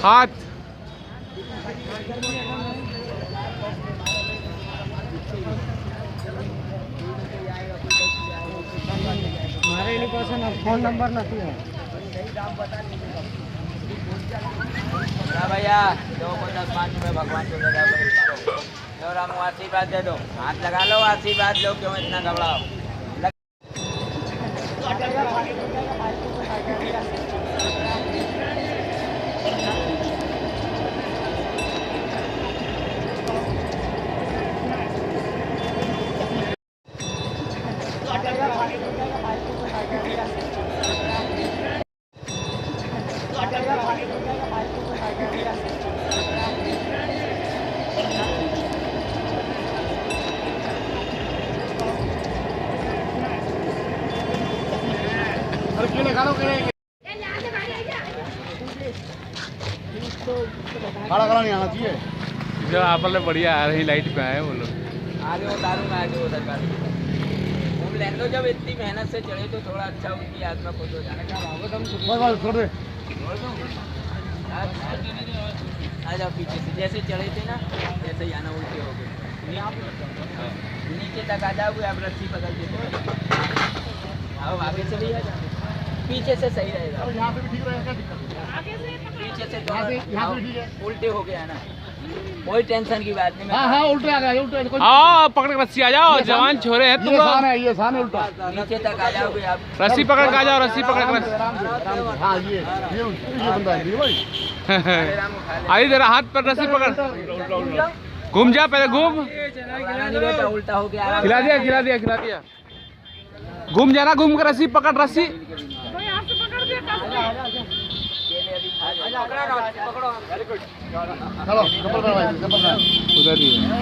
हाथ મારે એની પાસે ફોન નંબર નથી भैया दो को 10-5 रुपये भगवान को दे दो राम आशीर्वाद दे दो हाथ लगा लो आशीर्वाद लो क्यों इतना घबराओ खड़ा खड़ा नहीं आना चाहिए। जो आप बढ़िया आ रही लाइट पे आए वो लोग आगे उतारूंगा आगे उधर कर घूम लेने दो जब इतनी मेहनत से चढ़े तो थोड़ा अच्छा उनकी आत्मा खुश हो जाने का छोड़ दे। आ जाओ पीछे से जैसे चढ़े थे ना जैसे ही आना उल्टे हो गए नीचे तक आ जाओगे आप रस्सी पकड़ के आओ आगे से भी आ जाओ पीछे से सही रहेगा यहाँ से भी ठीक रहेगा। पीछे से यहाँ से ठीक है। उल्टे हो गया ना कोई टेंशन की बात नहीं हाँ हाँ उल्टे आ गया उल्टे आओ पकड़ के रस्सी आ जाओ जवान छोरे हैं तुम लोग ये सान है उल्टा। नीचे तक आ जाओगे आप रस्सी पकड़ के आ जाओ रस्सी पकड़ के हाँ ये बंदा है ये भाई। आई जरा हाथ पर रस्सी पकड़ घूम जा पहले घूम बेटा उल्टा हो गया खिला दिया घूम जाना घूम कर रस्सी पकड़ रस्सी चलो चप्पल भाई चप्पल उधर ही है।